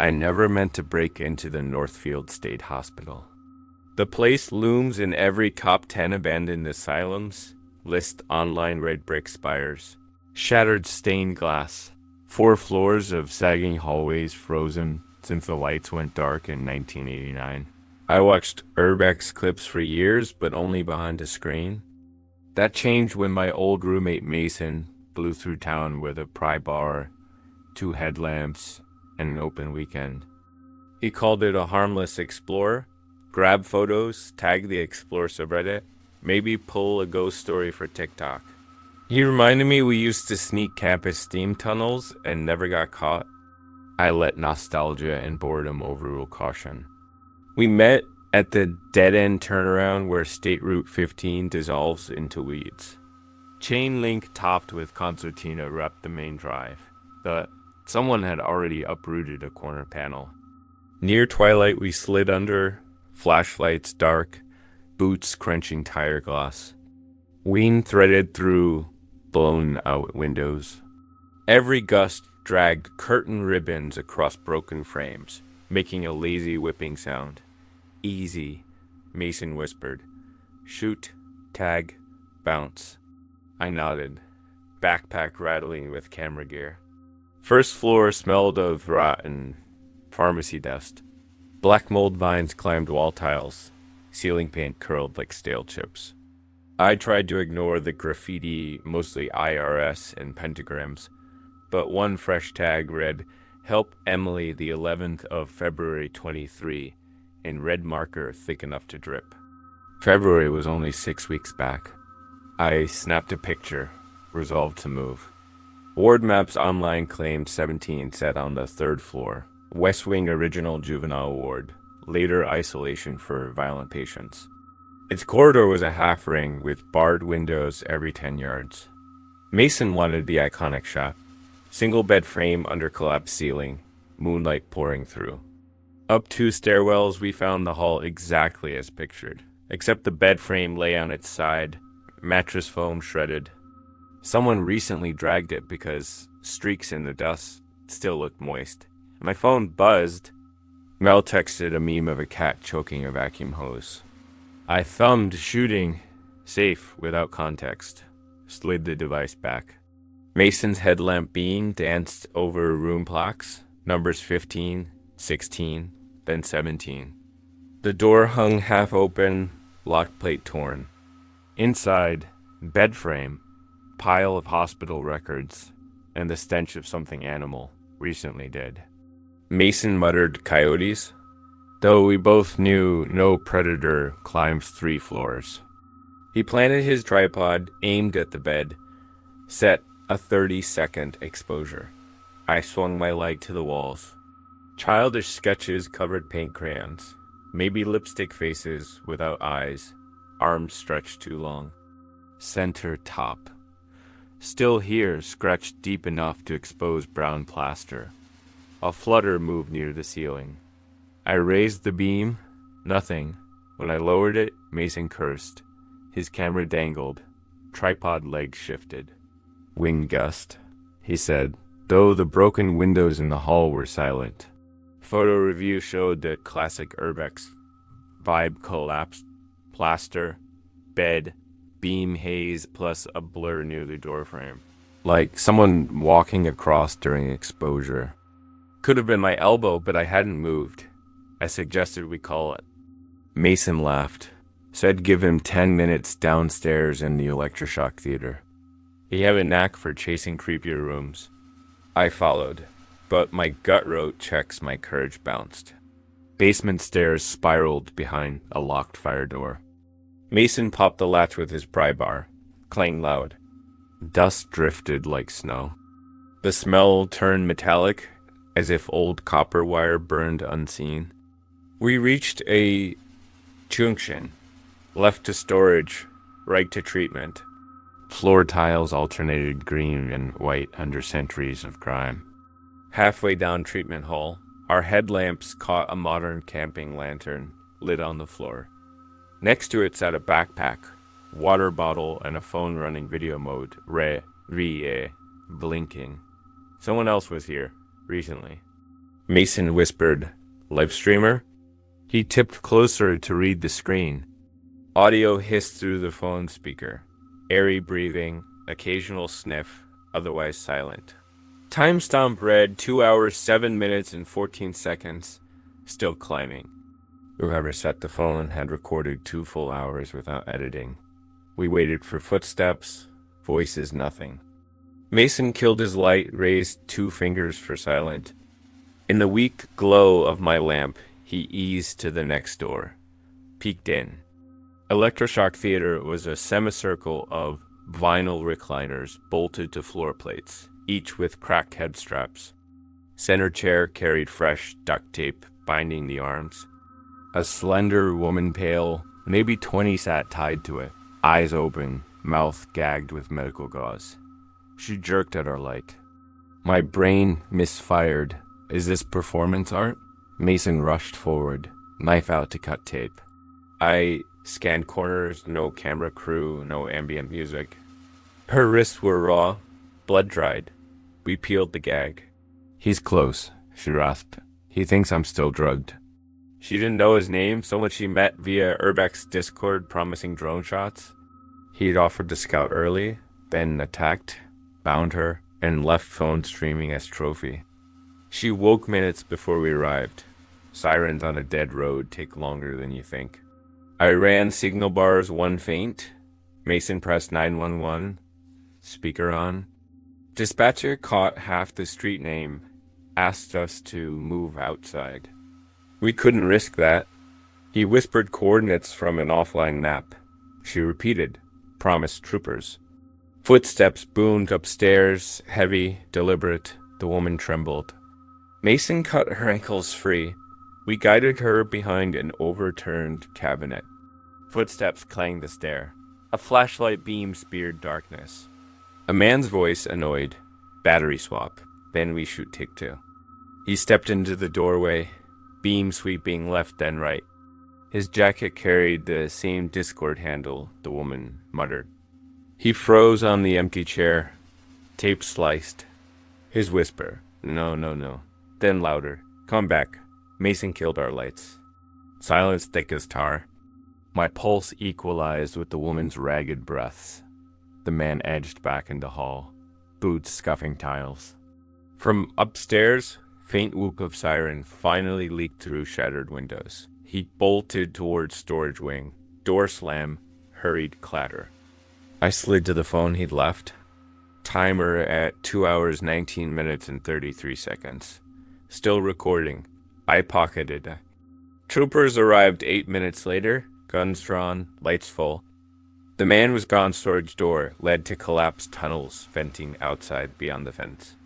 I never meant to break into the Northfield State Hospital. The place looms in every top 10 abandoned asylums list online red brick spires, shattered stained glass, 4 floors of sagging hallways frozen since the lights went dark in 1989. I watched Urbex clips for years, but only behind a screen. That changed when my old roommate Mason blew through town with a pry bar, 2 headlamps, and an open weekend. He called it a harmless explorer, grab photos, tag the Explore subreddit, maybe pull a ghost story for TikTok. He reminded me we used to sneak campus steam tunnels and never got caught. I let nostalgia and boredom overrule caution. We met at the dead-end turnaround where State Route 15 dissolves into weeds. Chain link topped with concertina wrapped the main drive. Someone had already uprooted a corner panel. Near twilight we slid under, flashlights dark, boots crunching tire glass. Wind threaded through blown-out windows. Every gust dragged curtain ribbons across broken frames, making a lazy whipping sound. Easy, Mason whispered. Shoot, tag, bounce. I nodded, backpack rattling with camera gear. First floor smelled of rotten pharmacy dust. Black mold vines climbed wall tiles. Ceiling paint curled like stale chips. I tried to ignore the graffiti, mostly IRS and pentagrams, but one fresh tag read, "Help Emily the 11th of February 23, in red marker thick enough to drip." February was only 6 weeks back. I snapped a picture, resolved to move. Ward Maps online claimed 17 sat on the 3rd floor. West Wing Original Juvenile Ward, later isolation for violent patients. Its corridor was a half ring with barred windows every 10 yards. Mason wanted the iconic shot. Single bed frame under collapsed ceiling, moonlight pouring through. Up 2 stairwells, we found the hall exactly as pictured, except the bed frame lay on its side, mattress foam shredded. Someone recently dragged it because streaks in the dust still looked moist. My phone buzzed. Mel texted a meme of a cat choking a vacuum hose. I thumbed shooting, safe without context, slid the device back. Mason's headlamp beam danced over room plaques, numbers 15, 16, then 17. The door hung half open, lock plate torn. Inside, bed frame, pile of hospital records, and the stench of something animal, recently dead. Mason muttered coyotes, though we both knew no predator climbs 3 floors. He planted his tripod, aimed at the bed, set a 30-second exposure. I swung my leg to the walls. Childish sketches covered paint crayons, maybe lipstick faces without eyes, arms stretched too long. Center top. Still here, scratched deep enough to expose brown plaster. A flutter moved near the ceiling. I raised the beam. Nothing. When I lowered it, Mason cursed. His camera dangled. Tripod legs shifted. Wind gust, he said, though the broken windows in the hall were silent. Photo review showed the classic Urbex vibe collapsed. Plaster, bed, beam haze plus a blur near the doorframe. Like someone walking across during exposure. Could have been my elbow, but I hadn't moved. I suggested we call it. Mason laughed. Said give him 10 minutes downstairs in the electroshock theater. He had a knack for chasing creepier rooms. I followed, but my gut wrote checks my courage bounced. Basement stairs spiraled behind a locked fire door. Mason popped the latch with his pry bar, clanged loud. Dust drifted like snow. The smell turned metallic, as if old copper wire burned unseen. We reached a junction, left to storage, right to treatment. Floor tiles alternated green and white under centuries of grime. Halfway down treatment hall, our headlamps caught a modern camping lantern lit on the floor. Next to it sat a backpack, water bottle, and a phone running video mode, blinking. Someone else was here, recently. Mason whispered, "Live streamer?" He tipped closer to read the screen. Audio hissed through the phone speaker. Airy breathing, occasional sniff, otherwise silent. Timestamp read 2 hours, 7 minutes, and 14 seconds. Still climbing. Whoever set the phone had recorded 2 full hours without editing. We waited for footsteps, voices, nothing. Mason killed his light, raised 2 fingers for silent. In the weak glow of my lamp, he eased to the next door. Peeked in. Electroshock Theater was a semicircle of vinyl recliners bolted to floor plates, each with cracked head straps. Center chair carried fresh duct tape binding the arms. A slender woman, pale, maybe 20, sat tied to it, eyes open, mouth gagged with medical gauze. She jerked at our light. My brain misfired. Is this performance art? Mason rushed forward, knife out to cut tape. I scanned corners, no camera crew, no ambient music. Her wrists were raw, blood-dried. We peeled the gag. He's close, she rasped. He thinks I'm still drugged. She didn't know his name, someone she met via Urbex's Discord promising drone shots. He'd offered to scout early, then attacked, bound her, and left phone streaming as trophy. She woke minutes before we arrived. Sirens on a dead road take longer than you think. I ran signal bars 1 faint. Mason pressed 911. Speaker on. Dispatcher caught half the street name. Asked us to move outside. We couldn't risk that. He whispered coordinates from an offline map. She repeated. Promised troopers. Footsteps boomed upstairs, heavy, deliberate. The woman trembled. Mason cut her ankles free. We guided her behind an overturned cabinet. Footsteps clanged the stair. A flashlight beam speared darkness. A man's voice annoyed. Battery swap. Then we shoot take 2. He stepped into the doorway, beam sweeping left and right. His jacket carried the same Discord handle, the woman muttered. He froze on the empty chair. Tape sliced. His whisper. No, no, no. Then louder. Come back. Mason killed our lights. Silence thick as tar. My pulse equalized with the woman's ragged breaths. The man edged back into hall, boots scuffing tiles. From upstairs, faint whoop of siren finally leaked through shattered windows. He bolted towards storage wing. Door slam, hurried clatter. I slid to the phone he'd left. Timer at 2 hours, 19 minutes, and 33 seconds. Still recording. I pocketed. Troopers arrived 8 minutes later, guns drawn, lights full. The man was gone. Storage door led to collapsed tunnels, venting outside beyond the fence.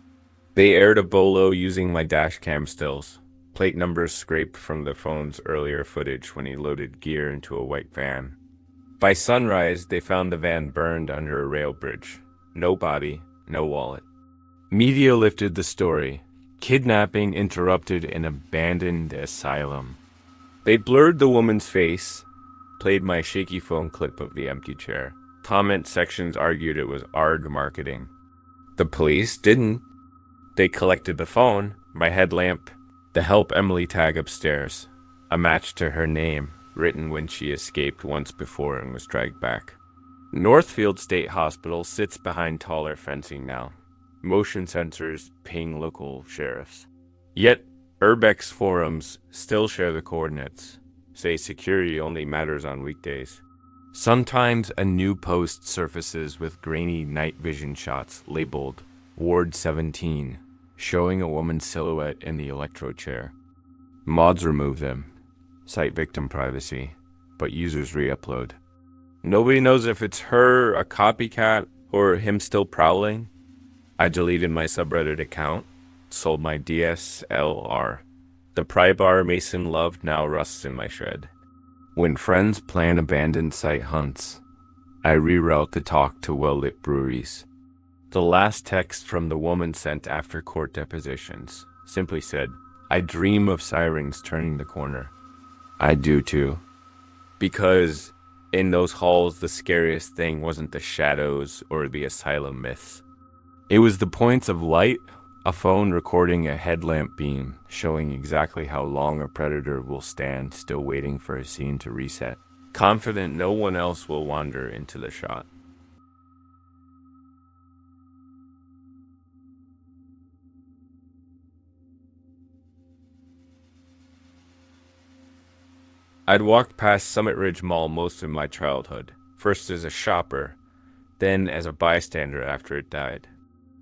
They aired a bolo using my dash cam stills. Plate numbers scraped from the phone's earlier footage when he loaded gear into a white van. By sunrise, they found the van burned under a rail bridge. No body, no wallet. Media lifted the story. Kidnapping interrupted an abandoned asylum. They blurred the woman's face, played my shaky phone clip of the empty chair. Comment sections argued it was ARG marketing. The police didn't. They collected the phone, my headlamp, the help Emily tag upstairs, a match to her name, written when she escaped once before and was dragged back. Northfield State Hospital sits behind taller fencing now. Motion sensors ping local sheriffs. Yet, Urbex forums still share the coordinates. Say security only matters on weekdays. Sometimes a new post surfaces with grainy night vision shots labeled Ward 17, showing a woman's silhouette in the electro chair. Mods remove them, cite victim privacy, but users re-upload. Nobody knows if it's her, a copycat, or him still prowling. I deleted my subreddit account, sold my DSLR. The pry bar Mason loved now rusts in my shed. When friends plan abandoned site hunts, I reroute the talk to well-lit breweries. The last text from the woman sent after court depositions simply said, I dream of sirens turning the corner. I do too. Because in those halls, the scariest thing wasn't the shadows or the asylum myths. It was the points of light, A phone recording a headlamp beam, showing exactly how long a predator will stand, still waiting for a scene to reset, confident no one else will wander into the shot. I'd walked past Summit Ridge Mall most of my childhood, first as a shopper, then as a bystander after it died.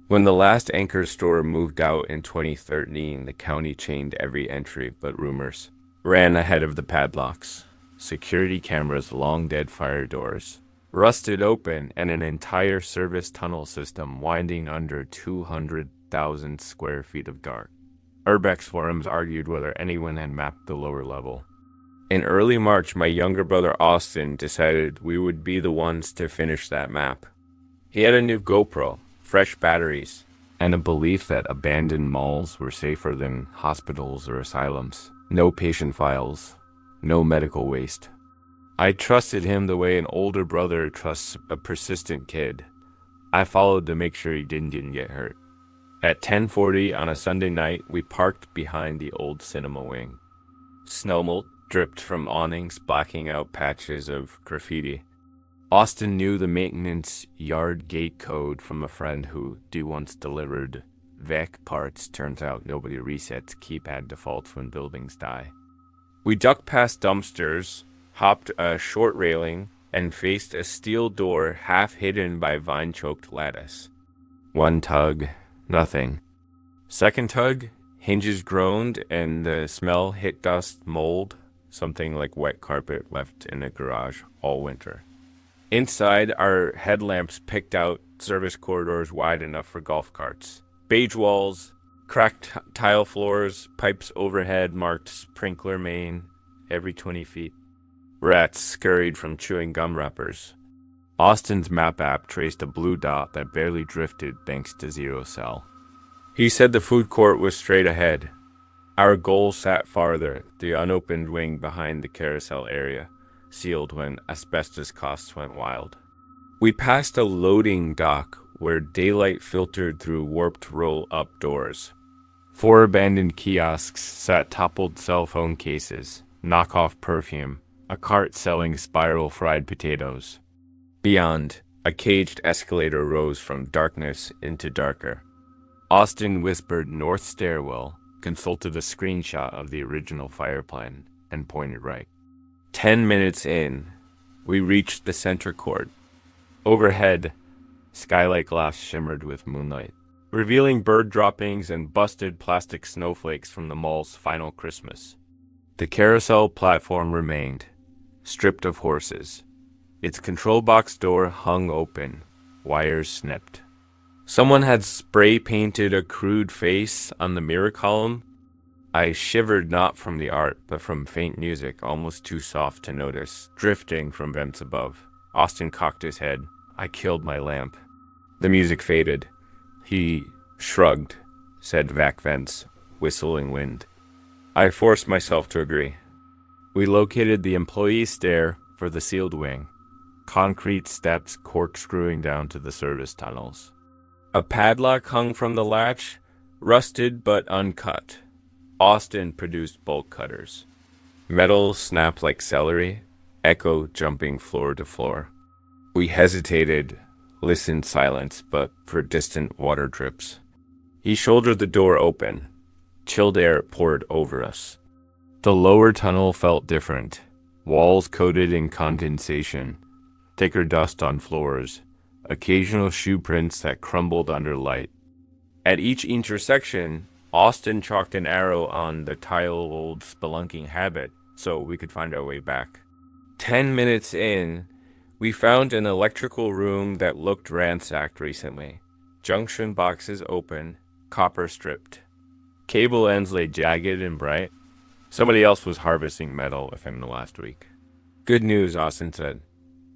When the last anchor store moved out in 2013, the county chained every entry but Rumors. Ran ahead of the padlocks. Security cameras, long dead fire doors. Rusted open and an entire service tunnel system winding under 200,000 square feet of dark. Urbex forums argued whether anyone had mapped the lower level. In early March, my younger brother Austin decided we would be the ones to finish that map. He had a new GoPro, fresh batteries, and a belief that abandoned malls were safer than hospitals or asylums. No patient files, no medical waste. I trusted him the way an older brother trusts a persistent kid. I followed to make sure he didn't get hurt. At 10:40 on a Sunday night, we parked behind the old cinema wing. Snow dripped from awnings, blacking out patches of graffiti. Austin knew the maintenance yard gate code from a friend who once delivered VEC parts. Turns out nobody resets keypad defaults when buildings die. We ducked past dumpsters, hopped a short railing, and faced a steel door half hidden by vine-choked lattice. One tug, nothing. Second tug, hinges groaned and the smell hit dust, mold, something like wet carpet left in a garage all winter. Inside, our headlamps picked out service corridors wide enough for golf carts. Beige walls, cracked tile floors, pipes overhead marked sprinkler main every 20 feet. Rats scurried from chewing gum wrappers. Austin's map app traced a blue dot that barely drifted thanks to zero cell. He said the food court was straight ahead. Our goal sat farther, the unopened wing behind the carousel area, sealed when asbestos costs went wild. We passed a loading dock where daylight filtered through warped roll-up doors. 4 abandoned kiosks sat toppled cell phone cases, knockoff perfume, a cart selling spiral fried potatoes. Beyond, a caged escalator rose from darkness into darker. Austin whispered north stairwell, consulted a screenshot of the original fire plan, and pointed right. 10 minutes in, we reached the center court. Overhead, skylight glass shimmered with moonlight, revealing bird droppings and busted plastic snowflakes from the mall's final Christmas. The carousel platform remained, stripped of horses. Its control box door hung open, wires snipped. Someone had spray-painted a crude face on the mirror column. I shivered not from the art, but from faint music, almost too soft to notice, drifting from vents above. Austin cocked his head. I killed my lamp. The music faded. He shrugged, said vac vents, whistling wind. I forced myself to agree. We located the employee stair for the sealed wing. Concrete steps corkscrewing down to the service tunnels. A padlock hung from the latch, rusted but uncut. Austin produced bolt cutters. Metal snapped like celery, echo jumping floor to floor. We hesitated, listened silence, but for distant water drips. He shouldered the door open. Chilled air poured over us. The lower tunnel felt different. Walls coated in condensation, thicker dust on floors, occasional shoe prints that crumbled under light. At each intersection, Austin chalked an arrow on the tile-old spelunking habit so we could find our way back. 10 minutes in, we found an electrical room that looked ransacked recently. Junction boxes open, copper stripped. Cable ends lay jagged and bright. Somebody else was harvesting metal within the last week. Good news, Austin said.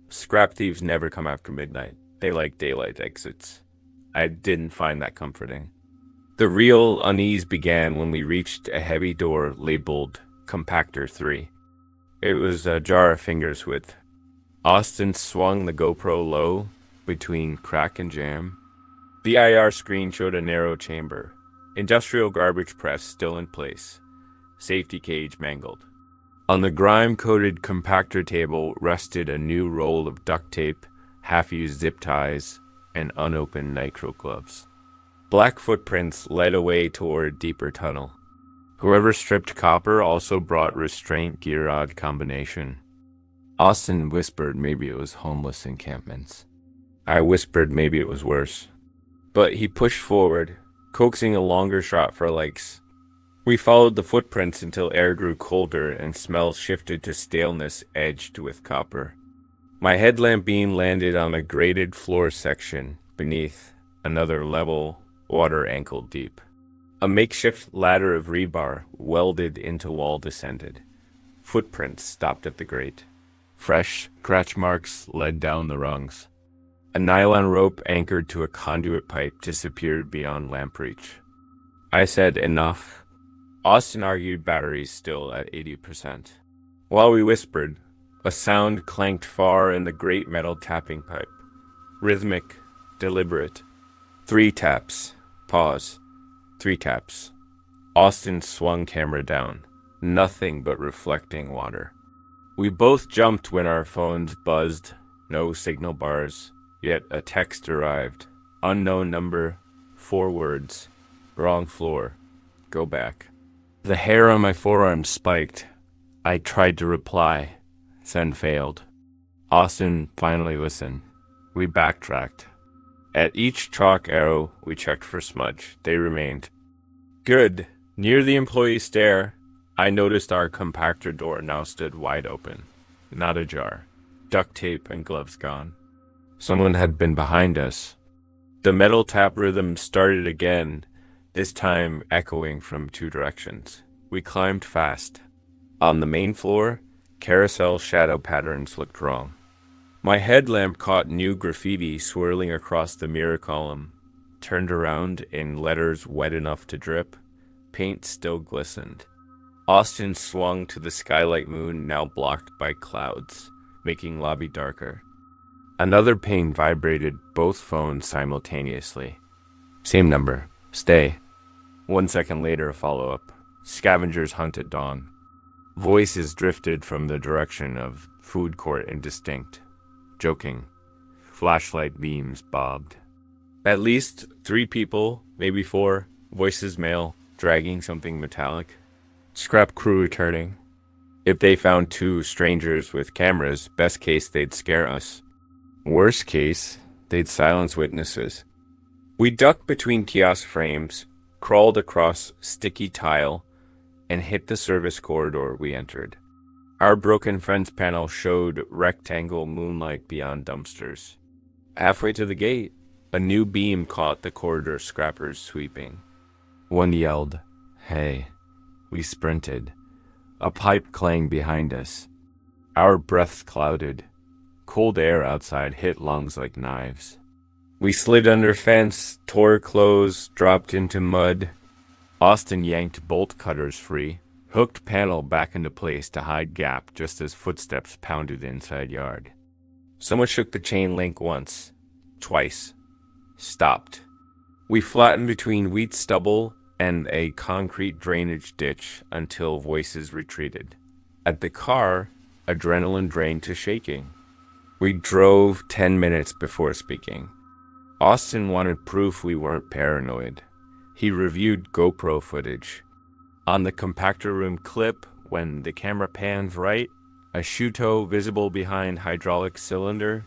Scrap thieves never come after midnight. They like daylight exits. I didn't find that comforting. The real unease began when we reached a heavy door labeled Compactor 3. It was a jar of fingers width. Austin swung the GoPro low between crack and jam. The IR screen showed a narrow chamber, Industrial garbage press still in place. Safety cage mangled. On the grime-coated compactor table rested a new roll of duct tape, half-used zip ties, and unopened nitrile gloves. Black footprints led away toward a deeper tunnel. Whoever stripped copper also brought restraint gear odd combination. Austin whispered maybe it was homeless encampments. I whispered maybe it was worse. But he pushed forward, coaxing a longer shot for legs. We followed the footprints until air grew colder and smells shifted to staleness edged with copper. My headlamp beam landed on a grated floor section beneath, another level, water ankle deep. A makeshift ladder of rebar welded into wall descended. Footprints stopped at the grate. Fresh scratch marks led down the rungs. A nylon rope anchored to a conduit pipe disappeared beyond lamp reach. I said enough. Austin argued batteries still at 80%. While we whispered, a sound clanked far in the great metal tapping pipe. Rhythmic, deliberate. 3 taps. Pause. 3 taps. Austin swung camera down. Nothing but reflecting water. We both jumped when our phones buzzed. No signal bars. Yet a text arrived. Unknown number. 4 words. Wrong floor. Go back. The hair on my forearm spiked. I tried to reply, then failed. Austin finally listened. We backtracked. At each chalk arrow, we checked for smudge. They remained. Good. Near the employee stair, I noticed our compactor door now stood wide open. Not ajar. Duct tape and gloves gone. Someone had been behind us. The metal tap rhythm started again, this time echoing from 2 directions. We climbed fast. On the main floor, carousel shadow patterns looked wrong. My headlamp caught new graffiti swirling across the mirror column. Turned around in letters wet enough to drip. Paint still glistened. Austin swung to the skylight moon now blocked by clouds, making lobby darker. Another pane vibrated both phones simultaneously. Same number. Stay. 1 second later, a follow-up. Scavengers hunt at dawn. Voices drifted from the direction of food court indistinct. Joking. Flashlight beams bobbed. At least 3 people, maybe 4, voices male, dragging something metallic. Scrap crew returning. If they found 2 strangers with cameras, best case they'd scare us. Worst case, they'd silence witnesses. We ducked between kiosk frames, crawled across sticky tile, and hit the service corridor we entered. Our broken fence panel showed rectangle moonlight beyond dumpsters. Halfway to the gate, a new beam caught the corridor scrappers sweeping. One yelled, "Hey." We sprinted. A pipe clanged behind us. Our breaths clouded. Cold air outside hit lungs like knives. We slid under fence, tore clothes, dropped into mud. Austin yanked bolt cutters free, hooked panel back into place to hide gap just as footsteps pounded inside yard. Someone shook the chain link once, twice, stopped. We flattened between wheat stubble and a concrete drainage ditch until voices retreated. At the car, adrenaline drained to shaking. We drove 10 minutes before speaking. Austin wanted proof we weren't paranoid. He reviewed GoPro footage. On the compactor room clip, when the camera pans right, a shoe toe visible behind hydraulic cylinder,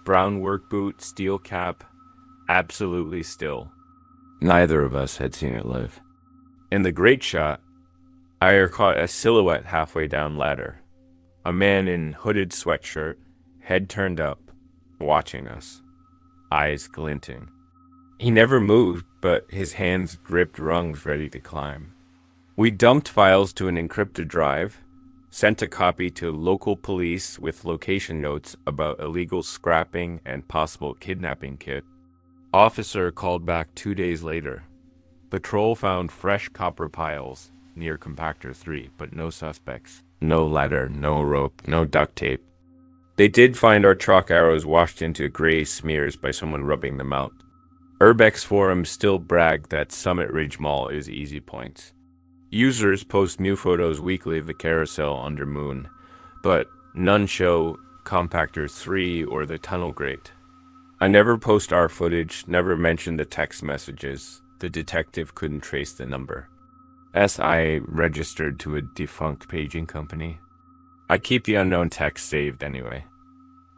brown work boot, steel cap, absolutely still. Neither of us had seen it live. In the great shot, I caught a silhouette halfway down ladder. A man in hooded sweatshirt, head turned up, watching us, eyes glinting. He never moved, but his hands gripped rungs ready to climb. We dumped files to an encrypted drive, sent a copy to local police with location notes about illegal scrapping and possible kidnapping kit. Officer called back 2 days later. Patrol found fresh copper piles near compactor 3, but no suspects. No ladder, no rope, no duct tape. They did find our chalk arrows washed into gray smears by someone rubbing them out. Urbex forums still brag that Summit Ridge Mall is easy points. Users post new photos weekly of the carousel under Moon, but none show Compactor 3 or the tunnel grate. I never post our footage, never mention the text messages. The detective couldn't trace the number. SI registered to a defunct paging company. I keep the unknown text saved anyway.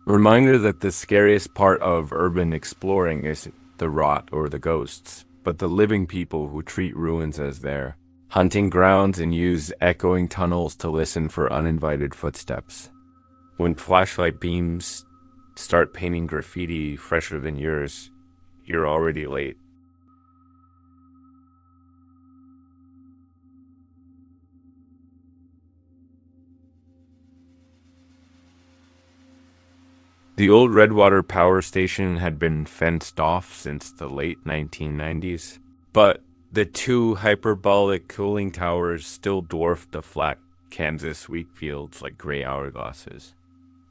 Reminder that the scariest part of urban exploring isn't the rot or the ghosts, but the living people who treat ruins as their hunting grounds and use echoing tunnels to listen for uninvited footsteps. When flashlight beams start painting graffiti fresher than yours, you're already late. The old Redwater power station had been fenced off since the late 1990s, but the two hyperbolic cooling towers still dwarfed the flat Kansas wheat fields like gray hourglasses.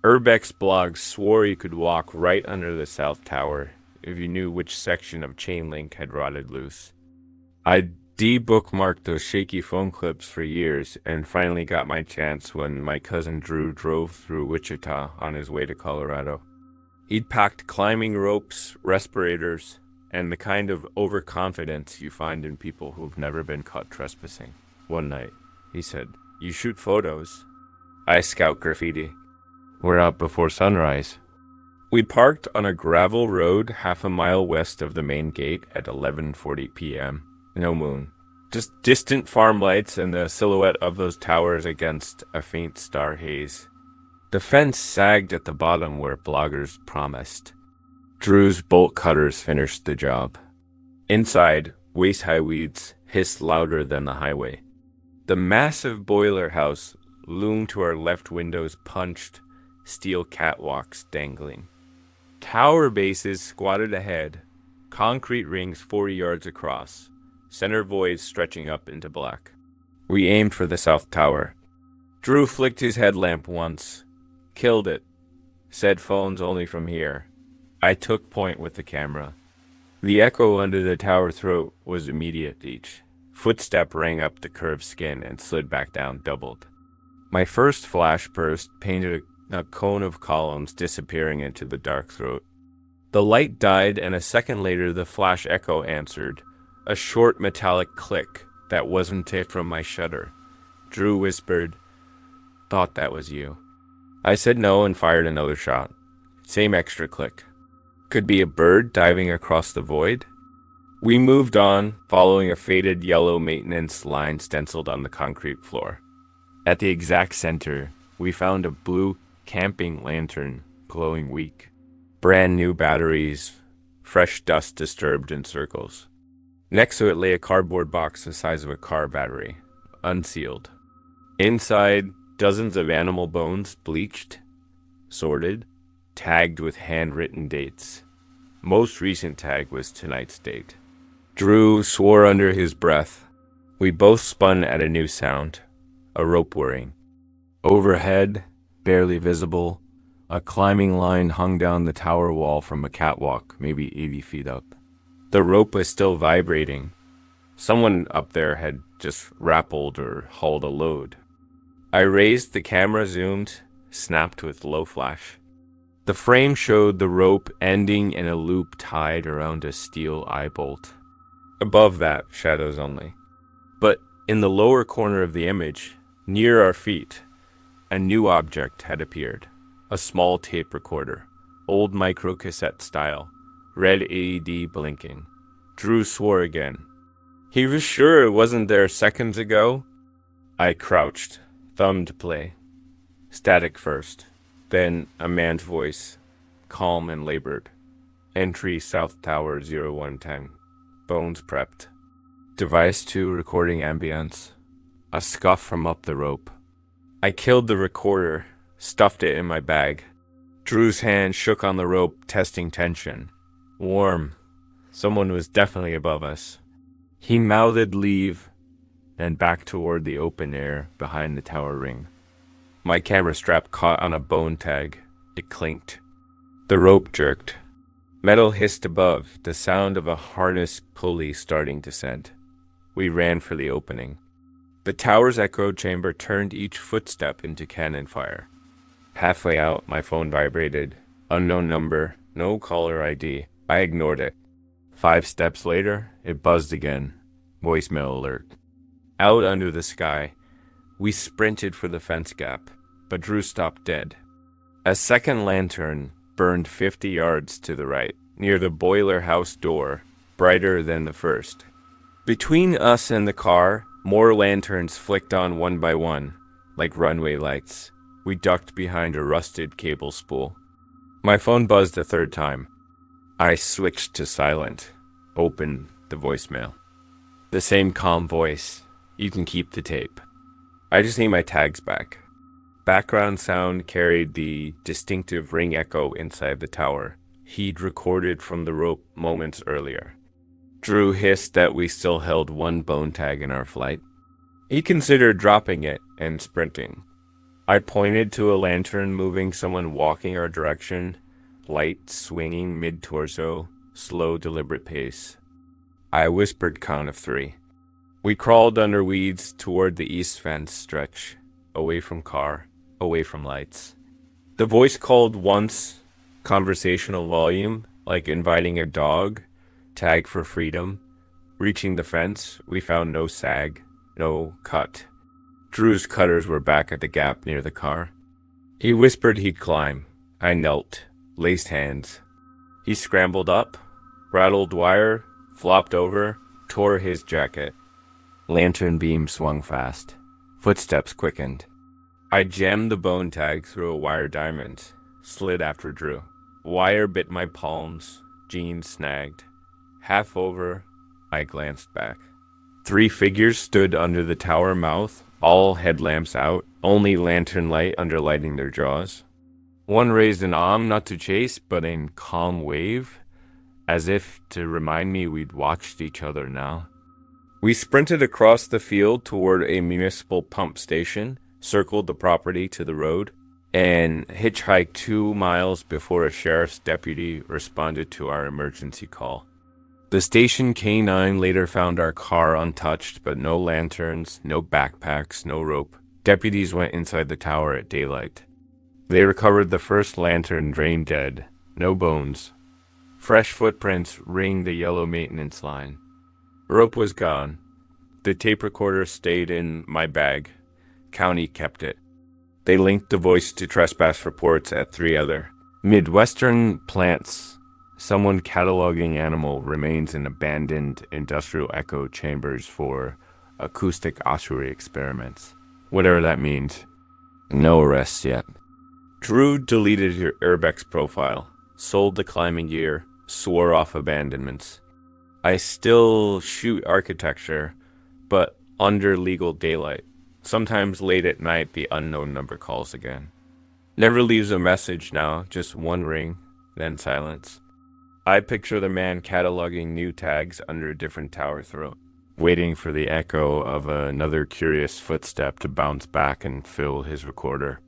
Urbex blogs swore you could walk right under the South Tower if you knew which section of chain link had rotted loose. I de-bookmarked those shaky phone clips for years and finally got my chance when my cousin Drew drove through Wichita on his way to Colorado. He'd packed climbing ropes, respirators, and the kind of overconfidence you find in people who've never been caught trespassing. One night, he said, "You shoot photos. I scout graffiti. We're out before sunrise." We parked on a gravel road half a mile west of the main gate at 11:40 p.m. No moon. Just distant farm lights and the silhouette of those towers against a faint star haze. The fence sagged at the bottom where bloggers promised. Drew's bolt cutters finished the job. Inside, waist-high weeds hissed louder than the highway. The massive boiler house loomed to our left window's punched steel catwalks dangling. Tower bases squatted ahead, concrete rings 40 yards across, center voids stretching up into black. We aimed for the South Tower. Drew flicked his headlamp once. Killed it. Said phones only from here. I took point with the camera. The echo under the tower throat was immediate each. Footstep rang up the curved skin and slid back down doubled. My first flash burst painted a cone of columns disappearing into the dark throat. The light died, and a second later the flash echo answered, a short metallic click that wasn't it from my shutter. Drew whispered, "Thought that was you." I said no and fired another shot. Same extra click. Could be a bird diving across the void? We moved on, following a faded yellow maintenance line stenciled on the concrete floor. At the exact center, we found a blue camping lantern glowing weak. Brand new batteries, fresh dust disturbed in circles. Next to it lay a cardboard box the size of a car battery, unsealed. Inside, dozens of animal bones, bleached, sorted, tagged with handwritten dates. Most recent tag was tonight's date. Drew swore under his breath. We both spun at a new sound, a rope whirring. Overhead, barely visible, a climbing line hung down the tower wall from a catwalk, maybe 80 feet up. The rope was still vibrating. Someone up there had just rappelled or hauled a load. I raised the camera, zoomed, snapped with low flash. The frame showed the rope ending in a loop tied around a steel eye bolt. Above that, shadows only. But in the lower corner of the image, near our feet, a new object had appeared. A small tape recorder, old microcassette style, red AED blinking. Drew swore again. He was sure it wasn't there seconds ago. I crouched, thumb to play. Static first, then a man's voice, calm and labored. Entry South Tower 0110. Bones prepped. Device 2 recording ambience. A scuff from up the rope. I killed the recorder, stuffed it in my bag. Drew's hand shook on the rope, testing tension. Warm. Someone was definitely above us. He mouthed leave, then back toward the open air behind the tower ring. My camera strap caught on a bone tag. It clinked. The rope jerked. Metal hissed above, the sound of a harness pulley starting descent. We ran for the opening. The tower's echo chamber turned each footstep into cannon fire. Halfway out, my phone vibrated. Unknown number, no caller ID. I ignored it. 5 steps later, it buzzed again. Voicemail alert. Out under the sky, we sprinted for the fence gap, but Drew stopped dead. A second lantern burned 50 yards to the right, near the boiler house door, brighter than the first. Between us and the car, more lanterns flicked on one by one, like runway lights. We ducked behind a rusted cable spool. My phone buzzed a third time. I switched to silent, opened the voicemail. The same calm voice. You can keep the tape. I just need my tags back. Background sound carried the distinctive ring echo inside the tower. He'd recorded from the rope moments earlier. Drew hissed that we still held one bone tag in our flight. He considered dropping it and sprinting. I pointed to a lantern moving someone walking our direction, light swinging mid-torso, slow deliberate pace. I whispered count of 3. We crawled under weeds toward the east fence stretch, away from car, away from lights. The voice called once, conversational volume, like inviting a dog, tag for freedom. Reaching the fence, we found no sag, no cut. Drew's cutters were back at the gap near the car. He whispered he'd climb. I knelt, laced hands. He scrambled up, rattled wire, flopped over, tore his jacket. Lantern beam swung fast. Footsteps quickened. I jammed the bone tag through a wire diamond, slid after Drew. Wire bit my palms, jeans snagged. Half over, I glanced back. 3 figures stood under the tower mouth, all headlamps out, only lantern light underlighting their jaws. One raised an arm not to chase, but in calm wave, as if to remind me we'd watched each other now. We sprinted across the field toward a municipal pump station, circled the property to the road, and hitchhiked 2 miles before a sheriff's deputy responded to our emergency call. The station K-9 later found our car untouched, but no lanterns, no backpacks, no rope. Deputies went inside the tower at daylight. They recovered the first lantern drained dead, no bones. Fresh footprints ringed the yellow maintenance line. Rope was gone. The tape recorder stayed in my bag. County kept it. They linked the voice to trespass reports at 3 other. Midwestern plants. Someone cataloging animal remains in abandoned industrial echo chambers for acoustic ossuary experiments. Whatever that means. No arrests yet. Drew deleted your Urbex profile, sold the climbing gear, swore off abandonments. I still shoot architecture, but under legal daylight. Sometimes late at night the unknown number calls again. Never leaves a message now, just one ring, then silence. I picture the man cataloging new tags under a different tower throat, waiting for the echo of another curious footstep to bounce back and fill his recorder.